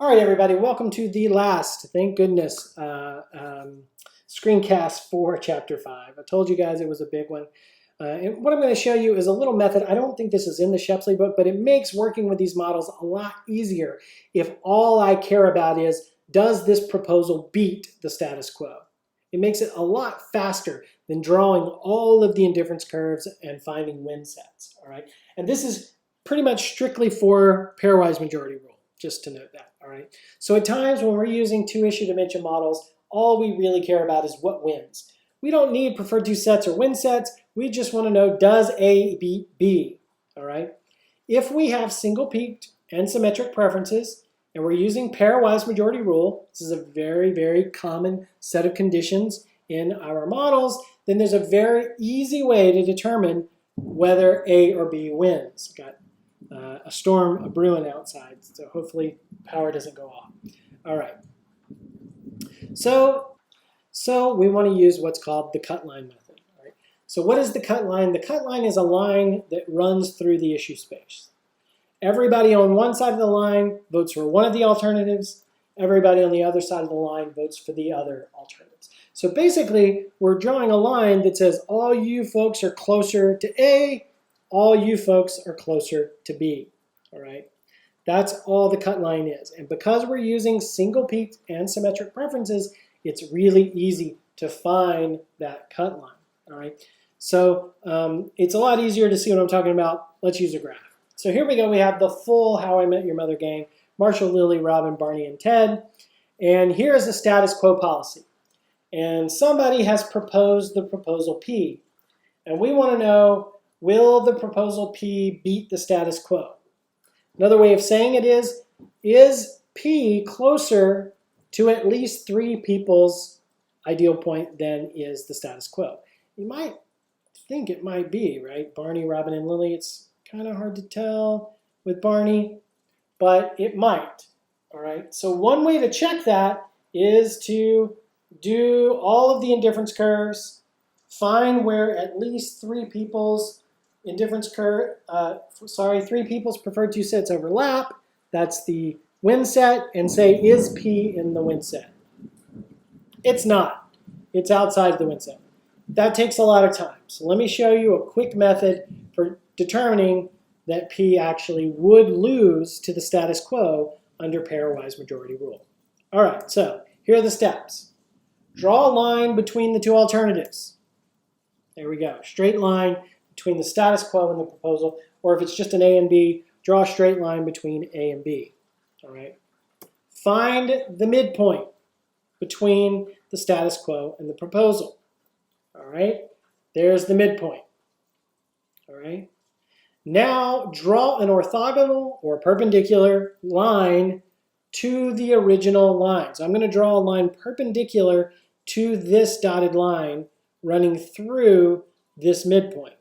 All right, everybody, welcome to the last, thank goodness, screencast for Chapter 5. I told you guys it was a big one. And what I'm going to show you is a little method. I don't think this is in the Ch5 book, but it makes working with these models a lot easier if all I care about is, does this proposal beat the status quo? It makes it a lot faster than drawing all of the indifference curves and finding win sets, all right? And this is pretty much strictly for pairwise majority rule, just to note that. All right. So at times when we're using two-issue dimension models, all we really care about is what wins. We don't need preferred two sets or win sets. We just want to know, does A beat B? All right. If we have single-peaked and symmetric preferences, and we're using pairwise majority rule, this is a very, very common set of conditions in our models, then there's a very easy way to determine whether A or B wins. Got a storm brewing outside, so hopefully power doesn't go off. All right. So we want to use what's called the cut line method. All right. So what is the cut line? The cut line is a line that runs through the issue space. Everybody on one side of the line votes for one of the alternatives. Everybody on the other side of the line votes for the other alternatives. So basically, we're drawing a line that says all you folks are closer to A, all you folks are closer to B. All right. That's all the cut line is. And because we're using single-peaked and symmetric preferences, it's really easy to find that cut line. All right. So it's a lot easier to see what I'm talking about. Let's use a graph. So here we go. We have the full How I Met Your Mother gang: Marshall, Lily, Robin, Barney, and Ted. And here is the status quo policy. And somebody has proposed the proposal P. And we want to know, will the proposal P beat the status quo? Another way of saying it is P closer to at least 3 people's ideal point than is the status quo? You might think it might be, right? Barney, Robin, and Lily, it's kind of hard to tell with Barney, but it might, all right? So one way to check that is to do all of the indifference curves, find where at least 3 people's indifference curve, 3 people's preferred two sets overlap. That's the win set, and say, is P in the win set? It's not. It's outside of the win set. That takes a lot of time. So let me show you a quick method for determining that P actually would lose to the status quo under pairwise majority rule. All right, so here are the steps. Draw a line between the two alternatives. There we go. Straight line between the status quo and the proposal, or if it's just an A and B, draw a straight line between A and B. All right. Find the midpoint between the status quo and the proposal. All right. There's the midpoint. All right. Now draw an orthogonal or perpendicular line to the original line. So I'm going to draw a line perpendicular to this dotted line running through this midpoint.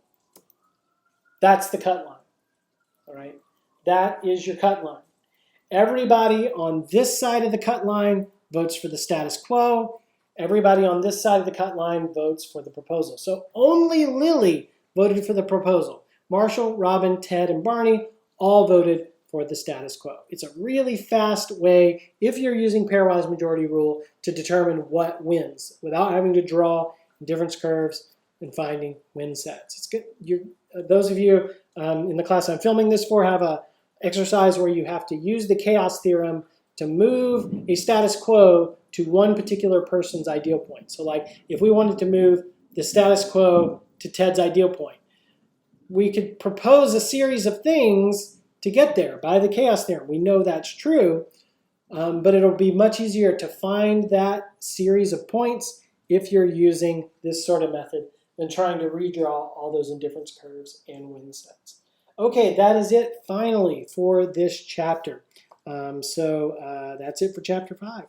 That's the cut line. All right. That is your cut line. Everybody on this side of the cut line votes for the status quo. Everybody on this side of the cut line votes for the proposal. So only Lily voted for the proposal. Marshall, Robin, Ted, and Barney all voted for the status quo. It's a really fast way, if you're using pairwise majority rule, to determine what wins without having to draw difference curves and finding win sets. It's good. Those of you in the class I'm filming this for have a exercise where you have to use the chaos theorem to move a status quo to one particular person's ideal point. So like if we wanted to move the status quo to Ted's ideal point, we could propose a series of things to get there by the chaos theorem. We know that's true, but it'll be much easier to find that series of points if you're using this sort of method than trying to redraw all those indifference curves and win sets. Okay, that is it finally for this chapter. So that's it for Chapter 5.